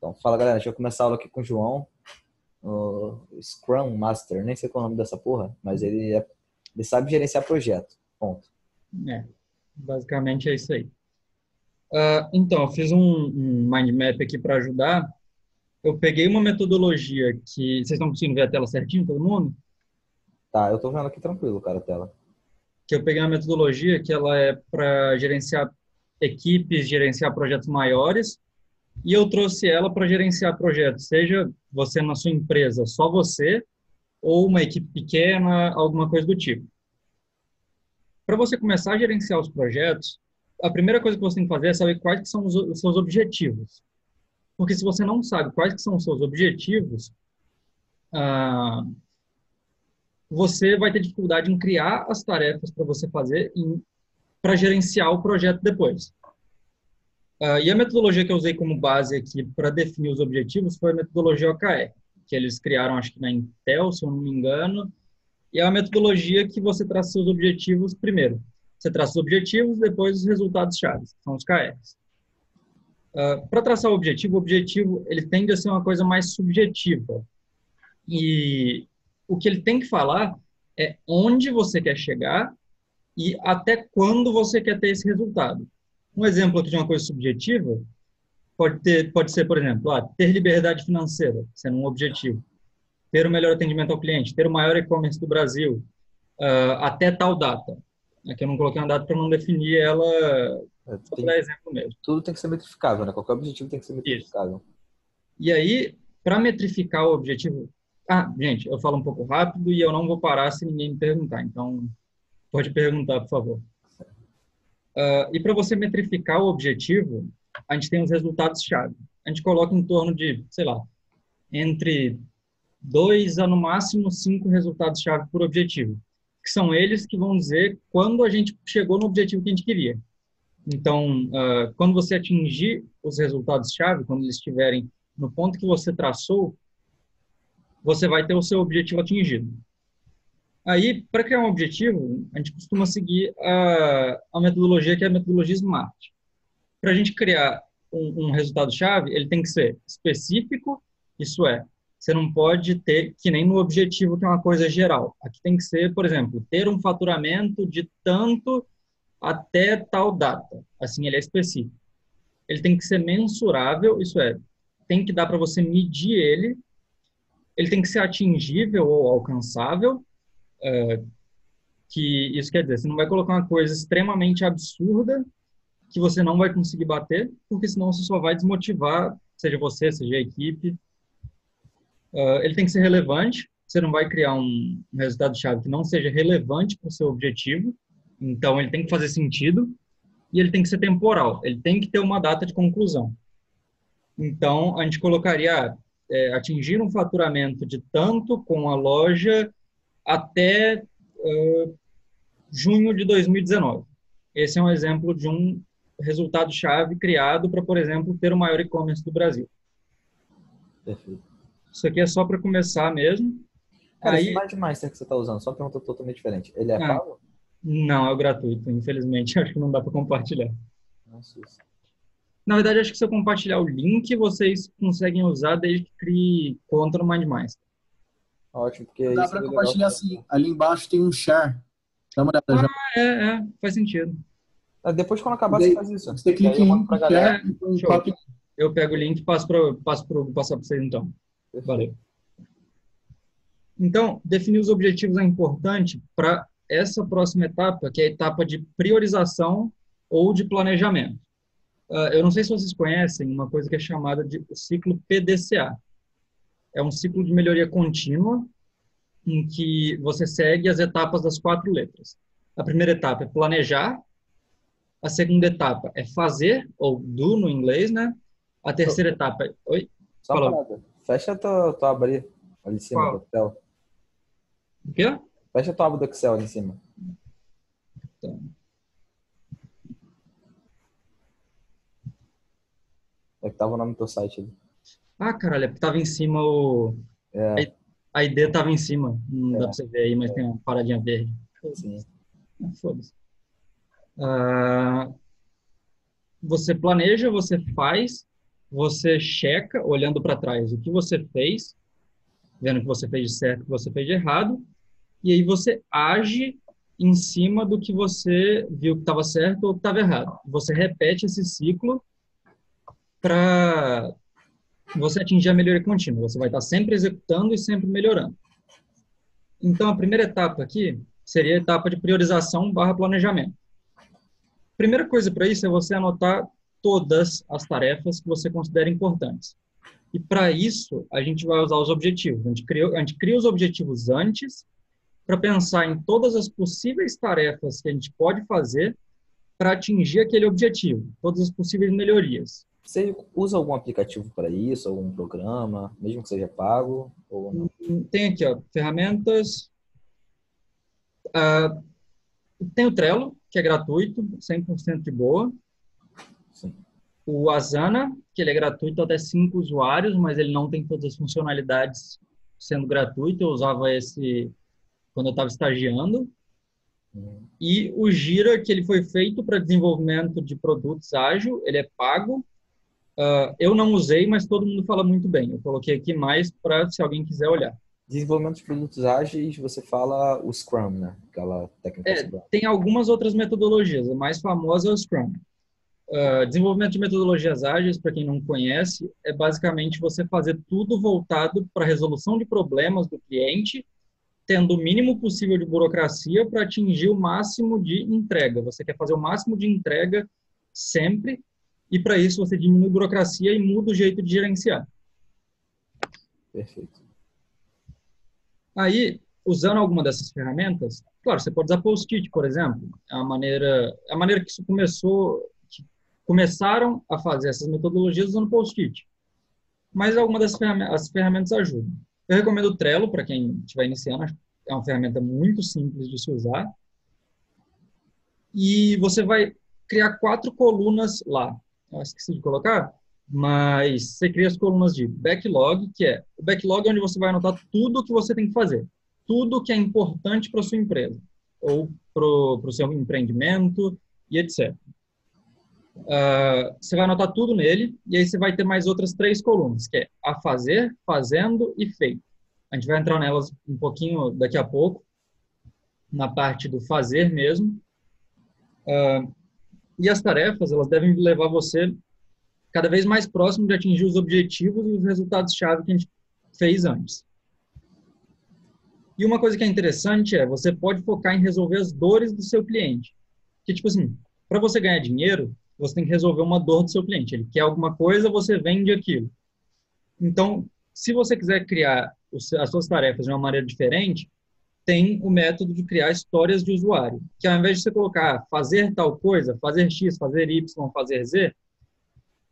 Então, fala galera, deixa eu começar a aula aqui com o João, o Scrum Master, nem sei qual é o nome dessa porra, mas ele sabe gerenciar projeto, ponto. É, basicamente é isso aí. Então, eu fiz um mind map aqui para ajudar. Eu peguei uma metodologia que... Vocês estão conseguindo ver a tela certinho, todo mundo? Tá, eu tô vendo aqui tranquilo, cara, a tela. Que eu peguei uma metodologia que ela é para gerenciar equipes, gerenciar projetos maiores, e eu trouxe ela para gerenciar projetos, seja você na sua empresa, só você, ou uma equipe pequena, alguma coisa do tipo. Para você começar a gerenciar os projetos, a primeira coisa que você tem que fazer é saber quais que são os seus objetivos. Porque se você não sabe quais que são os seus objetivos, ah, você vai ter dificuldade em criar as tarefas para você fazer para gerenciar o projeto depois. E a metodologia que eu usei como base aqui para definir os objetivos foi a metodologia OKR, que eles criaram, acho que na Intel, se eu não me engano, e é a metodologia que você traça seus objetivos primeiro. Você traça os objetivos, depois os resultados-chave, que são os KRs. Para traçar o objetivo ele tende a ser uma coisa mais subjetiva. E o que ele tem que falar é onde você quer chegar e até quando você quer ter esse resultado. Um exemplo aqui de uma coisa subjetiva pode ser, por exemplo, ter liberdade financeira, sendo um objetivo. Ter o melhor atendimento ao cliente, ter o maior e-commerce do Brasil, até tal data. Aqui eu não coloquei uma data para não definir ela, só para dar exemplo mesmo. Tudo tem que ser metrificável, né? Qualquer objetivo tem que ser Isso. metrificável. E aí, para metrificar o objetivo... gente, eu falo um pouco rápido e eu não vou parar se ninguém me perguntar, então pode perguntar, por favor. E para você metrificar o objetivo, a gente tem os resultados-chave. A gente coloca em torno de, sei lá, entre 2 a no máximo 5 resultados-chave por objetivo, que são eles que vão dizer quando a gente chegou no objetivo que a gente queria. Então, quando você atingir os resultados-chave, quando eles estiverem no ponto que você traçou, você vai ter o seu objetivo atingido. Aí, para criar um objetivo, a gente costuma seguir a metodologia que é a metodologia SMART. Para a gente criar um resultado-chave, ele tem que ser específico, isso é, você não pode ter, que nem no objetivo, que é uma coisa geral. Aqui tem que ser, por exemplo, ter um faturamento de tanto até tal data. Assim, ele é específico. Ele tem que ser mensurável, isso é, tem que dar para você medir ele. Ele tem que ser atingível ou alcançável, que isso quer dizer, você não vai colocar uma coisa extremamente absurda que você não vai conseguir bater, porque senão você só vai desmotivar, seja você, seja a equipe. Ele tem que ser relevante, você não vai criar um resultado-chave que não seja relevante para o seu objetivo, então ele tem que fazer sentido, e ele tem que ser temporal, ele tem que ter uma data de conclusão. Então, a gente colocaria atingir um faturamento de tanto com a loja até junho de 2019. Esse é um exemplo de um resultado-chave criado para, por exemplo, ter o maior e-commerce do Brasil. Perfeito. Isso aqui é só para começar mesmo. Cara, esse Aí, MindMeister que você tá usando, só uma pergunta totalmente diferente. Ele é ah, pago? não, é o gratuito, infelizmente, acho que não dá para compartilhar. Nossa, isso. Na verdade, acho que se eu compartilhar o link, vocês conseguem usar desde que crie conta no MindMeister. Ótimo, porque aí Dá para seria legal. compartilhar assim. Ali embaixo tem um share. Dá uma olhada já. Faz sentido. Depois, quando acabar, você Daí, faz isso. você Que aí clica eu em mando pra galera. share e põe Show. copy. Eu pego o link e passar para vocês, então. Perfeito. Valeu. Então, definir os objetivos é importante para essa próxima etapa, que é a etapa de priorização ou de planejamento. Eu não sei se vocês conhecem uma coisa que é chamada de ciclo PDCA. É um ciclo de melhoria contínua em que você segue as etapas das 4 letras. A primeira etapa é planejar, a segunda etapa é fazer, ou do no inglês, né? A terceira etapa é... Oi? Só uma Fala. parada. Fecha tua aba ali em cima do Qual? Excel. O quê? Fecha tua aba do Excel ali em cima. Tá. É que tava o nome do teu site ali. Caralho, é porque tava em cima o... É, A ID estava em cima, não dá para é, você ver aí, mas tem uma paradinha verde. sim. Foda-se. Ah, você planeja, você faz, você checa, olhando para trás, o que você fez, vendo o que você fez de certo, o que você fez de errado, e aí você age em cima do que você viu que estava certo ou que estava errado. Você repete esse ciclo para você atingir a melhoria contínua. Você vai estar sempre executando e sempre melhorando. Então, a primeira etapa aqui seria a etapa de priorização barra planejamento. Primeira coisa para isso é você anotar todas as tarefas que você considera importantes. E para isso, a gente vai usar os objetivos. A gente cria os objetivos antes para pensar em todas as possíveis tarefas que a gente pode fazer para atingir aquele objetivo, todas as possíveis melhorias. Você usa algum aplicativo para isso, algum programa, mesmo que seja pago ou não? Tem aqui, ó, ferramentas. Tem o Trello, que é gratuito, 100% de boa. Sim. O Asana, que ele é gratuito até 5 usuários, mas ele não tem todas as funcionalidades sendo gratuito. Eu usava esse quando eu estava estagiando. E o Gira, que ele foi feito para desenvolvimento de produtos ágil, ele é pago. Eu não usei, mas todo mundo fala muito bem. Eu coloquei aqui mais para se alguém quiser olhar. Desenvolvimento de produtos ágeis, você fala o Scrum, né? Aquela técnica Scrum. Tem algumas outras metodologias. A mais famosa é o Scrum. Desenvolvimento de metodologias ágeis, para quem não conhece, é basicamente você fazer tudo voltado para a resolução de problemas do cliente, tendo o mínimo possível de burocracia para atingir o máximo de entrega. Você quer fazer o máximo de entrega sempre, e para isso você diminui a burocracia e muda o jeito de gerenciar. Perfeito. Aí, usando alguma dessas ferramentas, claro, você pode usar Post-it, por exemplo. A maneira que isso começaram a fazer essas metodologias usando Post-it. Mas algumas das ferramentas ajudam. Eu recomendo o Trello para quem estiver iniciando. É uma ferramenta muito simples de se usar. E você vai criar 4 colunas lá. Eu esqueci de colocar, mas você cria as colunas de backlog, o backlog é onde você vai anotar tudo o que você tem que fazer. Tudo que é importante para a sua empresa. Ou para o seu empreendimento e etc. Você vai anotar tudo nele, e aí você vai ter mais outras 3 colunas, que é a fazer, fazendo e feito. A gente vai entrar nelas um pouquinho daqui a pouco, na parte do fazer mesmo. E as tarefas, elas devem levar você cada vez mais próximo de atingir os objetivos e os resultados-chave que a gente fez antes. E uma coisa que é interessante é, você pode focar em resolver as dores do seu cliente. Que, tipo assim, para você ganhar dinheiro, você tem que resolver uma dor do seu cliente. Ele quer alguma coisa, você vende aquilo. Então, se você quiser criar as suas tarefas de uma maneira diferente, tem o método de criar histórias de usuário. Que ao invés de você colocar fazer tal coisa, fazer X, fazer Y, fazer Z,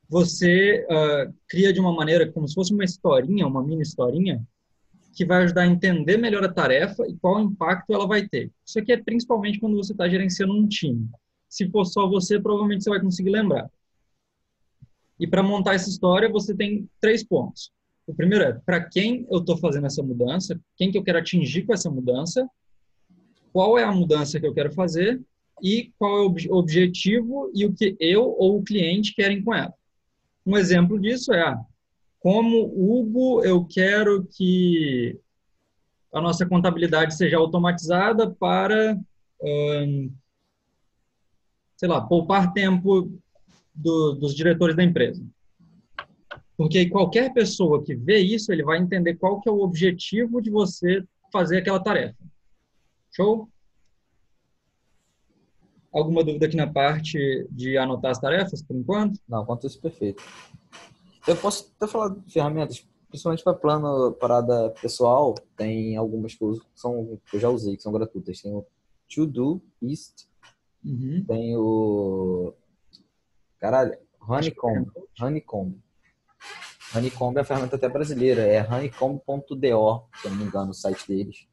você cria de uma maneira como se fosse uma historinha, uma mini historinha, que vai ajudar a entender melhor a tarefa e qual impacto ela vai ter. Isso aqui é principalmente quando você está gerenciando um time. Se for só você, provavelmente você vai conseguir lembrar. E para montar essa história, você tem 3 pontos. O primeiro é, para quem eu estou fazendo essa mudança, quem que eu quero atingir com essa mudança, qual é a mudança que eu quero fazer e qual é o objetivo e o que eu ou o cliente querem com ela. Um exemplo disso é, como Hugo, eu quero que a nossa contabilidade seja automatizada para, sei lá, poupar tempo dos diretores da empresa. Porque qualquer pessoa que vê isso, ele vai entender qual que é o objetivo de você fazer aquela tarefa. Show? Alguma dúvida aqui na parte de anotar as tarefas, por enquanto? Não, quanto isso, perfeito. Eu posso até falar de ferramentas, principalmente para plano, parada pessoal, tem algumas que eu já usei, que são gratuitas. Tem o Todoist, tem o... Caralho, Honeycomb. Honeycomb é a ferramenta até brasileira, é honeycomb.do, se eu não me engano, o site deles.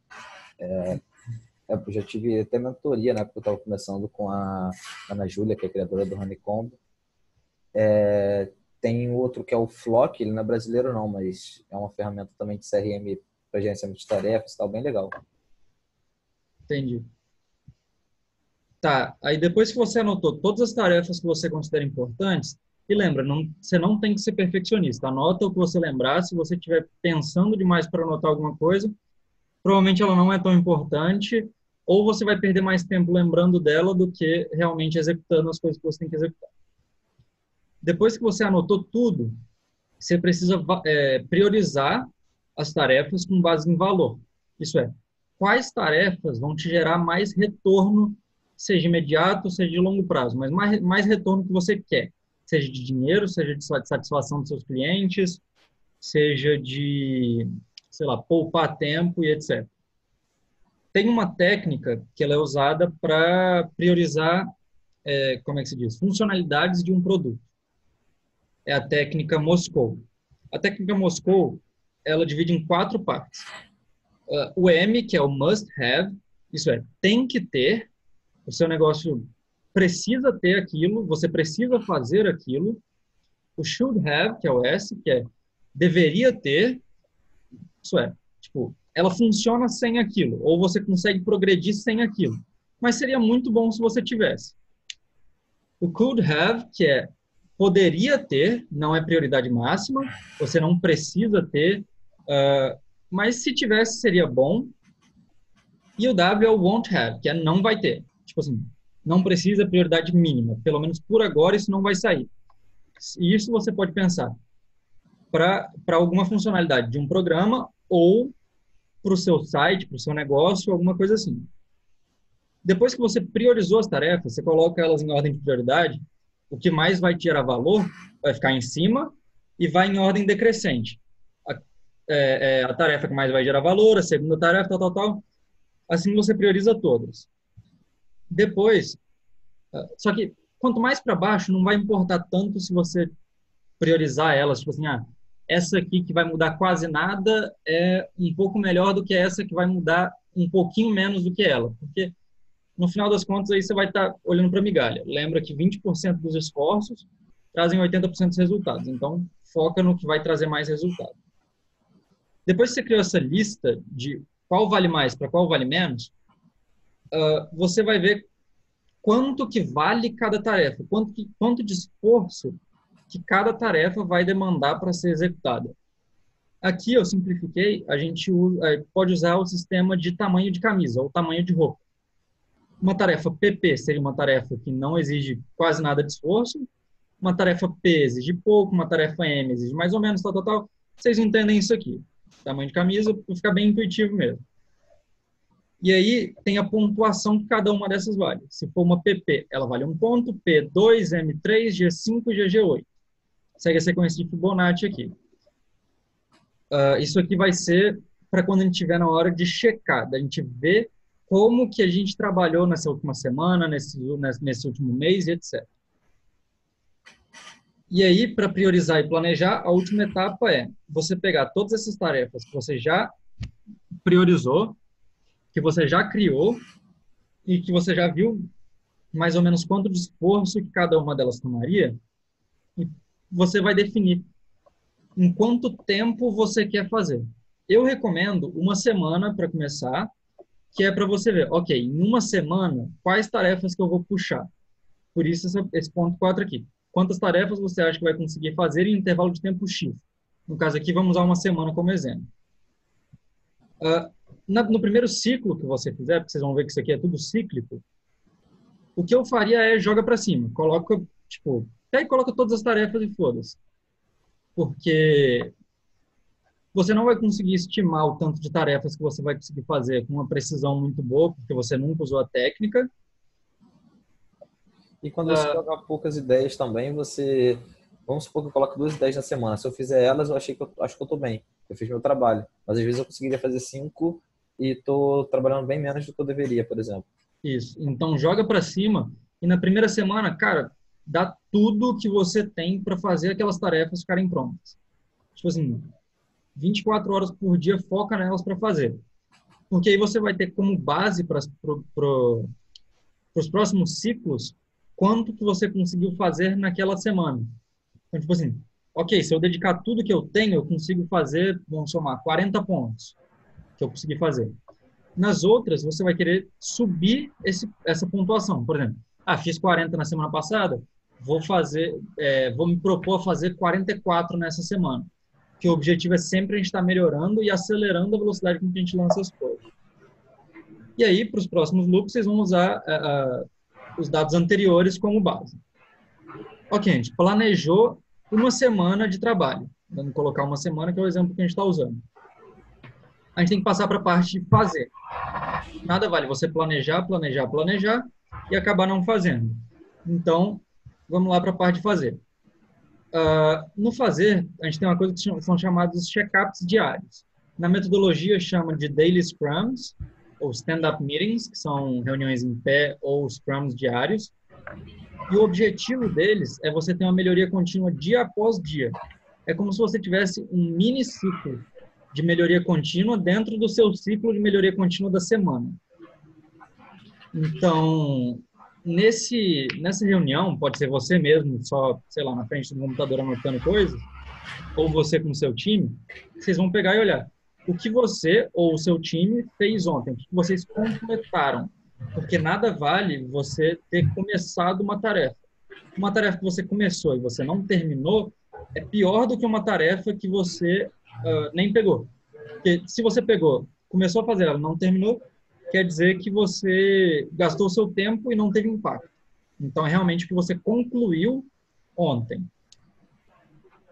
Eu já tive até mentoria na época que eu estava começando com a Ana Júlia, que é a criadora do Honeycomb. Tem outro que é o Flock, ele não é brasileiro não, mas é uma ferramenta também de CRM para gerenciamento de tarefas e tal, bem legal. Entendi. Tá, aí depois que você anotou todas as tarefas que você considera importantes, E lembra, você não tem que ser perfeccionista. Anota o que você lembrar. Se você estiver pensando demais para anotar alguma coisa, provavelmente ela não é tão importante, ou você vai perder mais tempo lembrando dela do que realmente executando as coisas que você tem que executar. Depois que você anotou tudo, você precisa priorizar as tarefas com base em valor. Isso é, quais tarefas vão te gerar mais retorno, seja imediato, seja de longo prazo, mas mais retorno que você quer, seja de dinheiro, seja de satisfação dos seus clientes, seja de, sei lá, poupar tempo e etc. Tem uma técnica que ela é usada para priorizar, como é que se diz, funcionalidades de um produto. É a técnica Moscou. A técnica Moscou, ela divide em 4 partes. O M, que é o must have, isso é, tem que ter, o seu negócio precisa ter aquilo, você precisa fazer aquilo. O should have, que é o S, que é deveria ter, isso é, tipo, ela funciona sem aquilo, ou você consegue progredir sem aquilo. Mas seria muito bom se você tivesse. O could have, que é poderia ter, não é prioridade máxima, você não precisa ter, mas se tivesse seria bom. E o W é o won't have, que é não vai ter. Tipo assim, não precisa, prioridade mínima. Pelo menos por agora isso não vai sair. E isso você pode pensar para alguma funcionalidade de um programa ou para o seu site, para o seu negócio, alguma coisa assim. Depois que você priorizou as tarefas, você coloca elas em ordem de prioridade, o que mais vai te gerar valor vai ficar em cima e vai em ordem decrescente. A tarefa que mais vai gerar valor, a segunda tarefa, tal. Assim você prioriza todas. Depois, só que quanto mais para baixo, não vai importar tanto se você priorizar elas, tipo assim, essa aqui que vai mudar quase nada é um pouco melhor do que essa que vai mudar um pouquinho menos do que ela, porque no final das contas aí você vai estar olhando para a migalha. Lembra que 20% dos esforços trazem 80% dos resultados, então foca no que vai trazer mais resultado. Depois que você criou essa lista de qual vale mais para qual vale menos, você vai ver quanto que vale cada tarefa, quanto de esforço que cada tarefa vai demandar para ser executada. Aqui eu simplifiquei, a gente pode usar o sistema de tamanho de camisa ou tamanho de roupa. Uma tarefa PP seria uma tarefa que não exige quase nada de esforço, uma tarefa P exige pouco, uma tarefa M exige mais ou menos, tal. Vocês entendem isso aqui. Tamanho de camisa, para ficar bem intuitivo mesmo. E aí tem a pontuação que cada uma dessas vale. Se for uma PP, ela vale 1 ponto, P2, M3, G5 e G8. Segue a sequência de Fibonacci aqui. Isso aqui vai ser para quando a gente estiver na hora de checar, da gente ver como que a gente trabalhou nessa última semana, nesse último mês e etc. E aí, para priorizar e planejar, a última etapa é você pegar todas essas tarefas que você já priorizou, que você já criou e que você já viu mais ou menos quanto de esforço que cada uma delas tomaria, e você vai definir em quanto tempo você quer fazer. Eu recomendo uma semana para começar, que é para você ver, ok, em uma semana, quais tarefas que eu vou puxar? Por isso esse ponto 4 aqui. Quantas tarefas você acha que vai conseguir fazer em intervalo de tempo X? No caso aqui, vamos usar uma semana como exemplo. No primeiro ciclo que você fizer, porque vocês vão ver que isso aqui é tudo cíclico, o que eu faria é joga para cima. Pega e coloca todas as tarefas e foda-se. Porque você não vai conseguir estimar o tanto de tarefas que você vai conseguir fazer com uma precisão muito boa, porque você nunca usou a técnica. E quando você joga poucas ideias também, vamos supor que eu coloco 2 ideias na semana. Se eu fizer elas, acho que eu estou bem. Eu fiz meu trabalho. Mas às vezes eu conseguiria fazer 5 e estou trabalhando bem menos do que eu deveria, por exemplo. Isso. Então joga para cima e na primeira semana, cara, dá tudo que você tem para fazer aquelas tarefas ficarem prontas. Tipo assim, 24 horas por dia, foca nelas para fazer. Porque aí você vai ter como base para os próximos ciclos quanto que você conseguiu fazer naquela semana. Então, tipo assim, ok, se eu dedicar tudo que eu tenho, eu consigo fazer, vamos somar, 40 pontos que eu consegui fazer. Nas outras, você vai querer subir essa pontuação. Por exemplo, fiz 40 na semana passada, vou me propor a fazer 44 nessa semana. Que o objetivo é sempre a gente estar melhorando e acelerando a velocidade com que a gente lança as coisas. E aí, para os próximos loops, vocês vão usar os dados anteriores como base. Ok, a gente planejou uma semana de trabalho. Vamos colocar uma semana, que é o exemplo que a gente está usando. A gente tem que passar para a parte de fazer. Nada vale você planejar e acabar não fazendo. Então, vamos lá para a parte de fazer. No fazer, a gente tem uma coisa que são chamados check-ups diários. Na metodologia, chama de daily scrums, ou stand-up meetings, que são reuniões em pé ou scrums diários. E o objetivo deles é você ter uma melhoria contínua dia após dia. É como se você tivesse um mini ciclo de melhoria contínua dentro do seu ciclo de melhoria contínua da semana. Então, nessa reunião, pode ser você mesmo, só, sei lá, na frente do computador anotando coisas, ou você com o seu time, vocês vão pegar e olhar o que você ou o seu time fez ontem, o que vocês completaram. Porque nada vale você ter começado uma tarefa. Uma tarefa que você começou e você não terminou é pior do que uma tarefa que você nem pegou. Porque se você pegou, começou a fazer ela, não terminou, quer dizer que você gastou o seu tempo e não teve impacto. Então, é realmente que você concluiu ontem.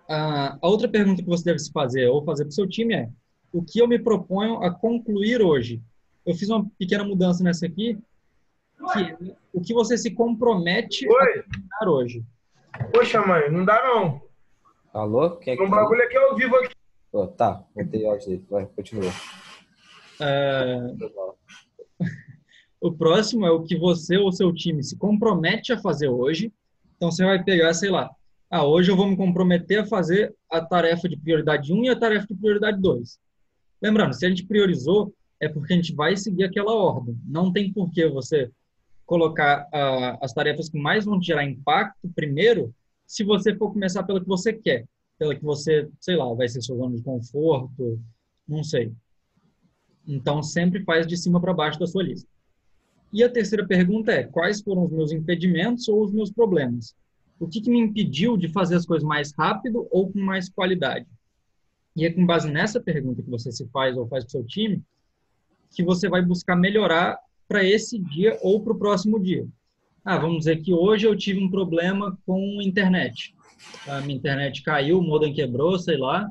A outra pergunta que você deve se fazer, ou fazer para o seu time é: o que eu me proponho a concluir hoje? Eu fiz uma pequena mudança nessa aqui, que é o que você se compromete a terminar hoje. Poxa, mãe, não dá não. Alô? Quem é que Um bagulho aqui ao vivo aqui. Oh, tá, botei áudio dele. Vai, continua. O próximo é o que você ou seu time se compromete a fazer hoje. Então, você vai pegar, sei lá, hoje eu vou me comprometer a fazer a tarefa de prioridade 1 e a tarefa de prioridade 2. Lembrando, se a gente priorizou, é porque a gente vai seguir aquela ordem. Não tem por que você colocar as tarefas que mais vão te gerar impacto primeiro, se você for começar pela que você quer. Pela que você, sei lá, vai ser sua zona de conforto, não sei. Então, sempre faz de cima para baixo da sua lista. E a terceira pergunta é: quais foram os meus impedimentos ou os meus problemas? O que me impediu de fazer as coisas mais rápido ou com mais qualidade? E é com base nessa pergunta que você se faz ou faz para o seu time que você vai buscar melhorar para esse dia ou para o próximo dia. Vamos dizer que hoje eu tive um problema com a internet. A minha internet caiu, o modem quebrou, sei lá,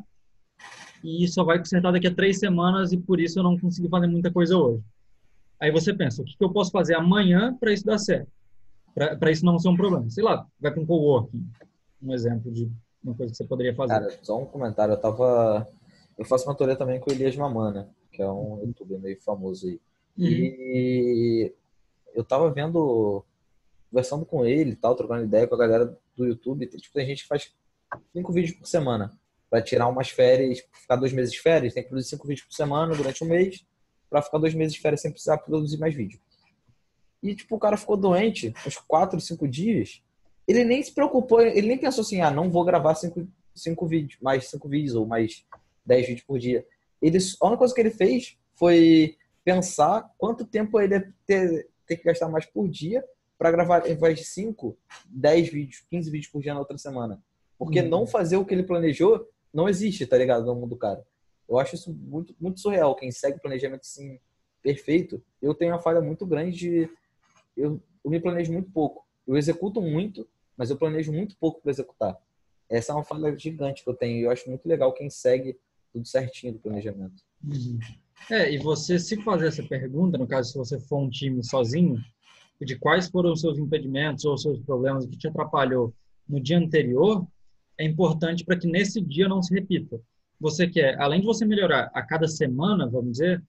e só vai consertar daqui a 3 semanas e por isso eu não consegui fazer muita coisa hoje. Aí você pensa: o que eu posso fazer amanhã para isso dar certo? Para isso não ser um problema. Sei lá, vai para um coworking. Um exemplo de uma coisa que você poderia fazer. Cara, só um comentário. Eu faço mentoria também com o Elias Mamana, que é um youtuber meio famoso aí. E eu tava conversando com ele e tal, trocando ideia com a galera do YouTube. Tipo, tem gente que faz 5 vídeos por semana para tirar umas férias, ficar 2 meses de férias, tem que produzir 5 vídeos por semana durante um mês para ficar 2 meses de férias sem precisar produzir mais vídeo. E, tipo, o cara ficou doente uns 4, 5 dias. Ele nem se preocupou, ele nem pensou assim: não vou gravar 5 vídeos, mais 5 vídeos ou mais 10 vídeos por dia. A única coisa que ele fez foi pensar quanto tempo ele ia ter que gastar mais por dia para gravar, em vez de 5, 10 vídeos, 15 vídeos por dia na outra semana. Porque não fazer o que ele planejou não existe, tá ligado? No mundo do cara. Eu acho isso muito, muito surreal. Quem segue o planejamento assim, perfeito, eu tenho uma falha muito grande de... Eu me planejo muito pouco. Eu executo muito, mas eu planejo muito pouco para executar. Essa é uma falha gigante que eu tenho. E eu acho muito legal quem segue tudo certinho do planejamento. E você se fazer essa pergunta, no caso, se você for um time sozinho, de quais foram os seus impedimentos ou os seus problemas que te atrapalhou no dia anterior, é importante para que nesse dia não se repita. Você quer, além de você melhorar a cada semana, vamos dizer,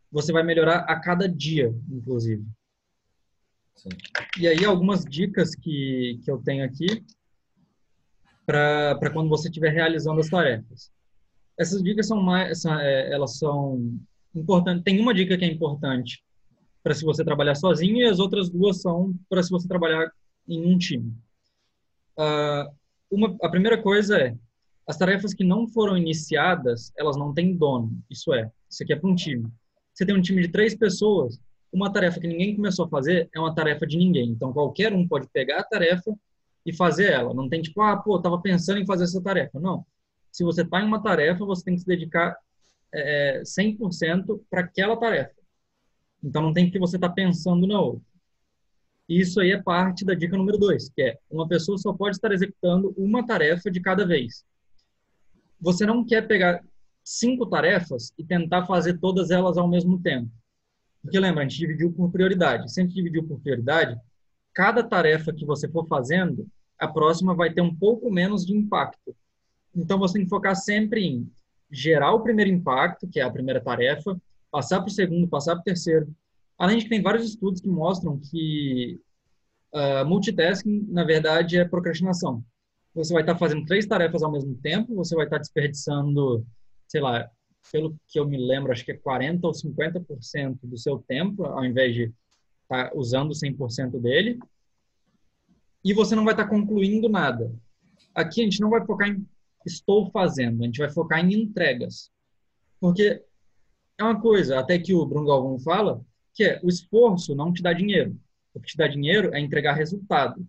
você vai melhorar a cada dia, inclusive. Sim. E aí, algumas dicas que eu tenho aqui para quando você estiver realizando as tarefas. Essas dicas elas são importantes. Tem uma dica que é importante para se você trabalhar sozinho e as outras 2 são para se você trabalhar em um time. A primeira coisa é: as tarefas que não foram iniciadas, elas não têm dono. Isso aqui é para um time. Você tem um time de 3 pessoas, uma tarefa que ninguém começou a fazer é uma tarefa de ninguém. Então, qualquer um pode pegar a tarefa e fazer ela. Não tem tipo, tava pensando em fazer essa tarefa. Não. Se você está em uma tarefa, você tem que se dedicar 100% para aquela tarefa. Então, não tem que você estar pensando na outra. Isso aí é parte da dica número 2, que é uma pessoa só pode estar executando uma tarefa de cada vez. Você não quer pegar 5 tarefas e tentar fazer todas elas ao mesmo tempo. Porque lembra, a gente dividiu por prioridade. Se a gente dividiu por prioridade, cada tarefa que você for fazendo, a próxima vai ter um pouco menos de impacto. Então, você tem que focar sempre em gerar o primeiro impacto, que é a primeira tarefa, passar para o segundo, passar para o terceiro. Além de que tem vários estudos que mostram que multitasking, na verdade, é procrastinação. Você vai estar fazendo 3 tarefas ao mesmo tempo, você vai estar desperdiçando, sei lá, pelo que eu me lembro, acho que é 40% ou 50% do seu tempo, ao invés de estar usando 100% dele, e você não vai estar concluindo nada. Aqui a gente não vai focar em estou fazendo, a gente vai focar em entregas. Porque é uma coisa, até que o Bruno Galvão fala, que é o esforço não te dá dinheiro. O que te dá dinheiro é entregar resultado.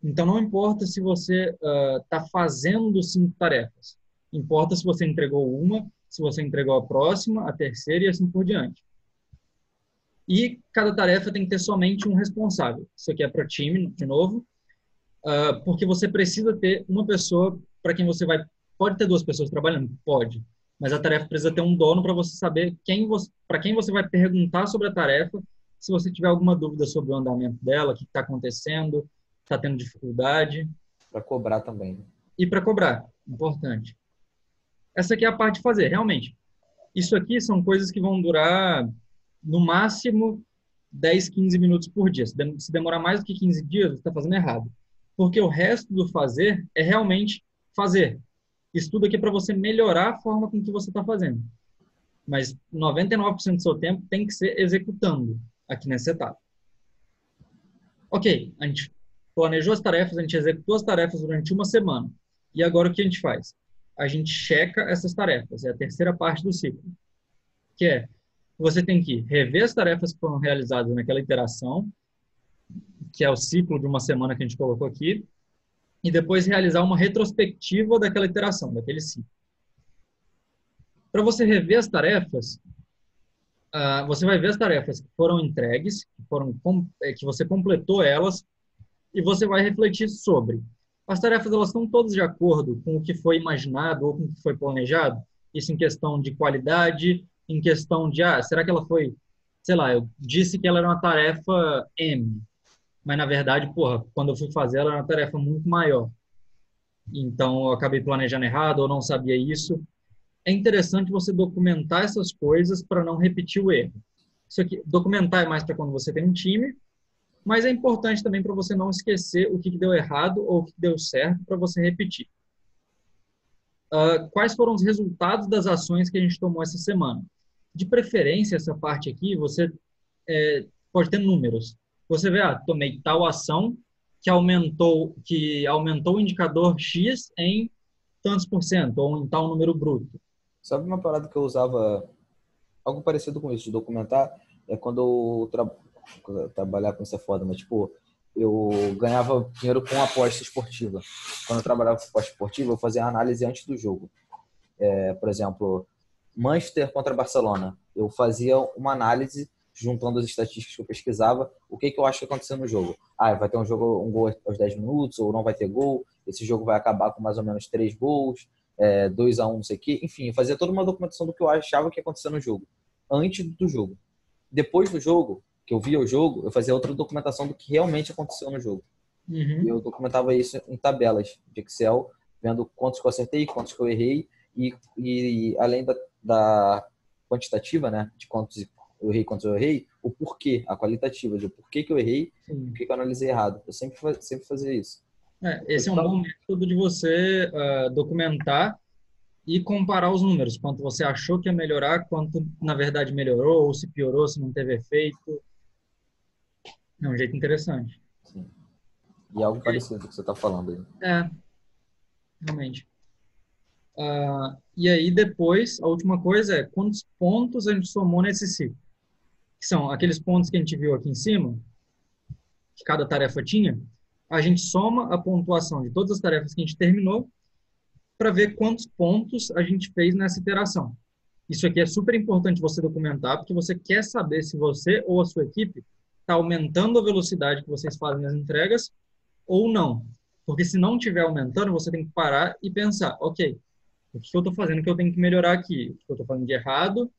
Então, não importa se você está fazendo 5 tarefas. Importa se você entregou uma, se você entregou a próxima, a terceira e assim por diante. E cada tarefa tem que ter somente um responsável. Isso aqui é para time, de novo, porque você precisa ter uma pessoa para quem você vai... Pode ter 2 pessoas trabalhando? Pode. Mas a tarefa precisa ter um dono para você saber para quem você vai perguntar sobre a tarefa, se você tiver alguma dúvida sobre o andamento dela, o que está acontecendo, está tendo dificuldade. Para cobrar também. E para cobrar, importante. Essa aqui é a parte de fazer, realmente. Isso aqui são coisas que vão durar, no máximo, 10, 15 minutos por dia. Se demorar mais do que 15 dias, você está fazendo errado. Porque o resto do fazer é realmente fazer. Isso tudo aqui é para você melhorar a forma com que você está fazendo. Mas 99% do seu tempo tem que ser executando aqui nessa etapa. Ok, a gente planejou as tarefas, a gente executou as tarefas durante uma semana. E agora o que a gente faz? A gente checa essas tarefas. É a terceira parte do ciclo. Que é, você tem que rever as tarefas que foram realizadas naquela iteração, que é o ciclo de uma semana que a gente colocou aqui, e depois realizar uma retrospectiva daquela iteração, daquele ciclo. Para você rever as tarefas, você vai ver as tarefas que foram entregues, que você completou elas, e você vai refletir sobre. As tarefas elas estão todas de acordo com o que foi imaginado ou com o que foi planejado? Isso em questão de qualidade, em questão de, será que ela foi, sei lá, eu disse que ela era uma tarefa M, mas na verdade, quando eu fui fazer ela era uma tarefa muito maior. Então eu acabei planejando errado ou não sabia isso. É interessante você documentar essas coisas para não repetir o erro. Isso aqui, documentar é mais para quando você tem um time, mas é importante também para você não esquecer o que deu errado ou o que deu certo para você repetir. Quais foram os resultados das ações que a gente tomou essa semana? De preferência, essa parte aqui, você pode ter números. Você vê, tomei tal ação que aumentou o indicador X em tantos por cento, ou em tal número bruto. Sabe uma parada que eu usava, algo parecido com isso, de documentar, é quando eu trabalhava com isso é foda, mas tipo, eu ganhava dinheiro com aposta esportiva. Quando eu trabalhava com aposta esportiva, eu fazia análise antes do jogo. Por exemplo, Manchester contra Barcelona. Eu fazia uma análise juntando as estatísticas que eu pesquisava, o que eu acho que aconteceu no jogo. Vai ter um gol aos 10 minutos, ou não vai ter gol, esse jogo vai acabar com mais ou menos 3 gols, 2-1, não sei o quê. Enfim, eu fazia toda uma documentação do que eu achava que ia acontecer no jogo, antes do jogo. Depois do jogo, que eu via o jogo, eu fazia outra documentação do que realmente aconteceu no jogo. Uhum. E eu documentava isso em tabelas de Excel, vendo quantos que eu acertei, quantos que eu errei, e além da quantitativa, né, de quantos eu errei, quantos eu errei, o porquê, a qualitativa, de porquê que eu errei e por que eu analisei errado. Eu sempre fazia isso. Esse é um bom método de você documentar e comparar os números, quanto você achou que ia melhorar, quanto na verdade melhorou, ou se piorou, se não teve efeito. É um jeito interessante. Sim. E algo parecido com o que você está falando aí. Realmente. E aí depois, a última coisa é quantos pontos a gente somou nesse ciclo. Que são aqueles pontos que a gente viu aqui em cima, que cada tarefa tinha. a gente soma a pontuação de todas as tarefas que a gente terminou para ver quantos pontos a gente fez nessa iteração. Isso aqui é super importante você documentar, porque você quer saber se você ou a sua equipe está aumentando a velocidade que vocês fazem as entregas ou não. Porque se não estiver aumentando, você tem que parar e pensar, ok, o que eu estou fazendo que eu tenho que melhorar aqui? O que eu estou fazendo de errado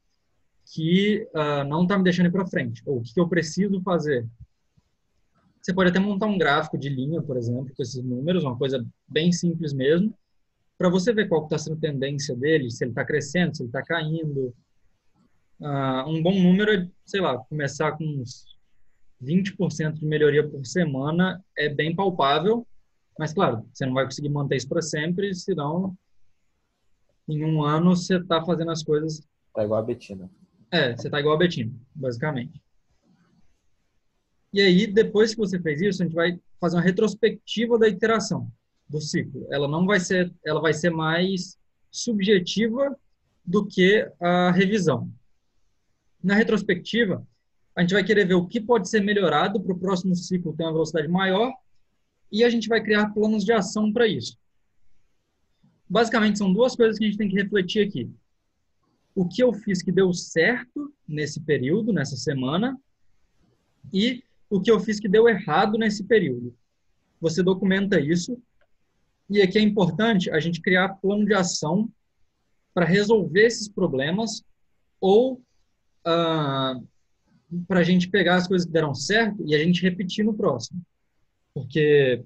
que não está me deixando ir para frente? Ou o que eu preciso fazer? Você pode até montar um gráfico de linha, por exemplo, com esses números, uma coisa bem simples mesmo, para você ver qual está sendo a tendência dele, se ele está crescendo, se ele está caindo. Um bom número é, sei lá, começar com uns 20% de melhoria por semana é bem palpável, mas, claro, você não vai conseguir manter isso para sempre, senão, em um ano, você está fazendo as coisas... Tá igual a Betina. Você está igual a Betina, basicamente. E aí, depois que você fez isso, a gente vai fazer uma retrospectiva da iteração do ciclo. Ela vai ser mais subjetiva do que a revisão. Na retrospectiva, a gente vai querer ver o que pode ser melhorado para o próximo ciclo ter uma velocidade maior e a gente vai criar planos de ação para isso. Basicamente, são duas coisas que a gente tem que refletir aqui. O que eu fiz que deu certo nesse período, nessa semana, e o que eu fiz que deu errado nesse período. Você documenta isso, e aqui é importante a gente criar plano de ação para resolver esses problemas ou para a gente pegar as coisas que deram certo e a gente repetir no próximo. Porque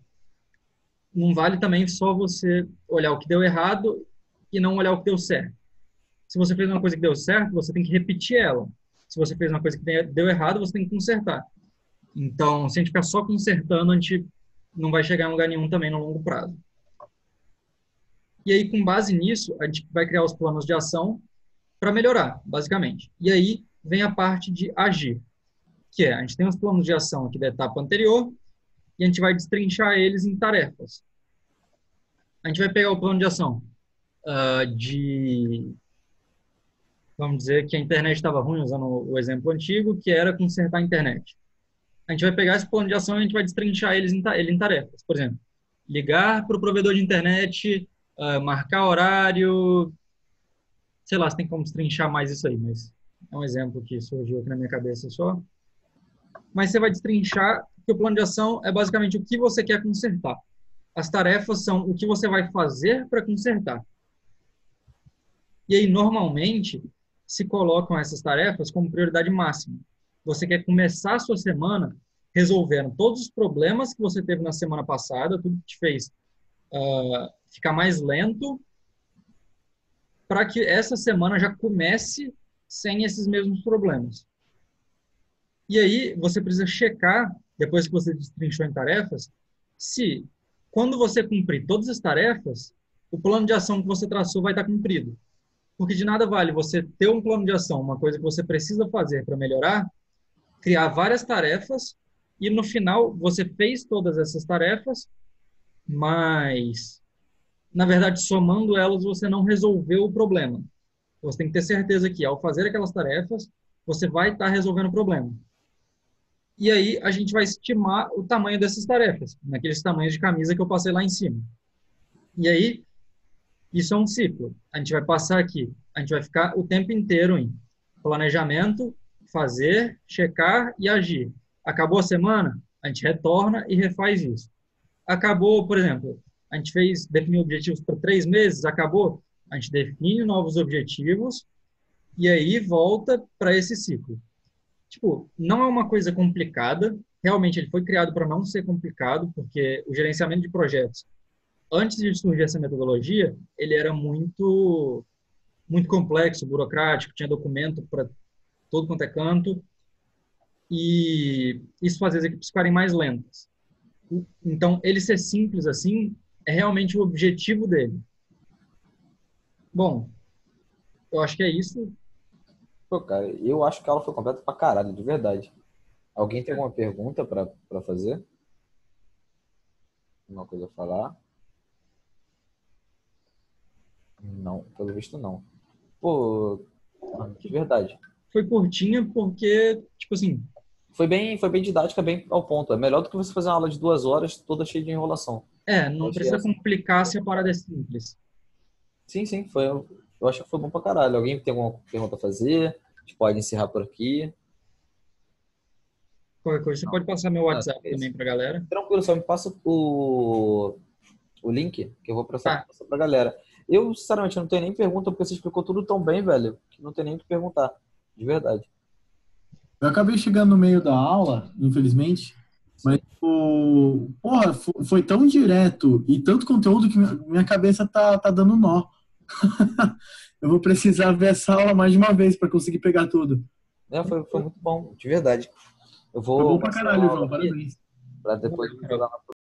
não vale também só você olhar o que deu errado e não olhar o que deu certo. Se você fez uma coisa que deu certo, você tem que repetir ela. Se você fez uma coisa que deu errado, você tem que consertar. Então, se a gente ficar só consertando, a gente não vai chegar em lugar nenhum também no longo prazo. E aí, com base nisso, a gente vai criar os planos de ação para melhorar, basicamente. E aí vem a parte de agir, que é, a gente tem os planos de ação aqui da etapa anterior e a gente vai destrinchar eles em tarefas. A gente vai pegar o plano de ação vamos dizer que a internet estava ruim, usando o exemplo antigo, que era consertar a internet. A gente vai pegar esse plano de ação e a gente vai destrinchar ele em tarefas. Por exemplo, ligar para o provedor de internet, marcar horário, sei lá, você tem como destrinchar mais isso aí, mas é um exemplo que surgiu aqui na minha cabeça só. Mas você vai destrinchar que o plano de ação é basicamente o que você quer consertar. As tarefas são o que você vai fazer para consertar. E aí, normalmente, se colocam essas tarefas como prioridade máxima. Você quer começar a sua semana resolvendo todos os problemas que você teve na semana passada, tudo que te fez ficar mais lento, para que essa semana já comece sem esses mesmos problemas. E aí, você precisa checar, depois que você destrinchou em tarefas, se, quando você cumprir todas as tarefas, o plano de ação que você traçou vai estar cumprido. Porque de nada vale você ter um plano de ação, uma coisa que você precisa fazer para melhorar, criar várias tarefas e no final você fez todas essas tarefas, mas na verdade somando elas você não resolveu o problema. Você tem que ter certeza que ao fazer aquelas tarefas, você vai estar resolvendo o problema. E aí a gente vai estimar o tamanho dessas tarefas, naqueles tamanhos de camisa que eu passei lá em cima. E aí isso é um ciclo. A gente vai passar aqui, a gente vai ficar o tempo inteiro em planejamento, fazer, checar e agir. Acabou a semana, a gente retorna e refaz isso. Acabou, por exemplo, a gente definiu objetivos para 3 meses, acabou, a gente define novos objetivos e aí volta para esse ciclo. Tipo, não é uma coisa complicada, realmente ele foi criado para não ser complicado, porque o gerenciamento de projetos antes de surgir essa metodologia, ele era muito complexo, burocrático, tinha documento para todo quanto é canto, e isso fazia as equipes ficarem mais lentas. Então, ele ser simples assim é realmente o objetivo dele. Bom, eu acho que é isso. Pô, cara, eu acho que a aula foi completa pra caralho, de verdade. Alguém tem alguma pergunta pra fazer? Alguma coisa a falar? Não, pelo visto não. Pô, mano, de verdade. Foi curtinha porque, tipo assim, foi bem didática, bem ao ponto. É melhor do que você fazer uma aula de 2 horas toda cheia de enrolação. Não Eu achei precisa essa. complicar se a parada é simples. Sim, sim, foi. Eu acho que foi bom pra caralho. Alguém tem alguma pergunta a fazer? A gente pode encerrar por aqui. Qualquer coisa, você pode passar meu Ah, WhatsApp é isso. também pra galera. Tranquilo, só me passa o link que eu vou Tá. passar pra galera. Eu, sinceramente, não tenho nem pergunta, porque você explicou tudo tão bem, velho, que não tem nem o que perguntar. De verdade. Eu acabei chegando no meio da aula, infelizmente, mas Sim. porra, foi tão direto e tanto conteúdo que minha cabeça tá dando nó. Eu vou precisar ver essa aula mais de uma vez para conseguir pegar tudo. Foi muito bom, de verdade. Eu Foi vou bom pra cancelar a caralho, aula João. aqui Parabéns. para depois Valeu, jogar Carol. na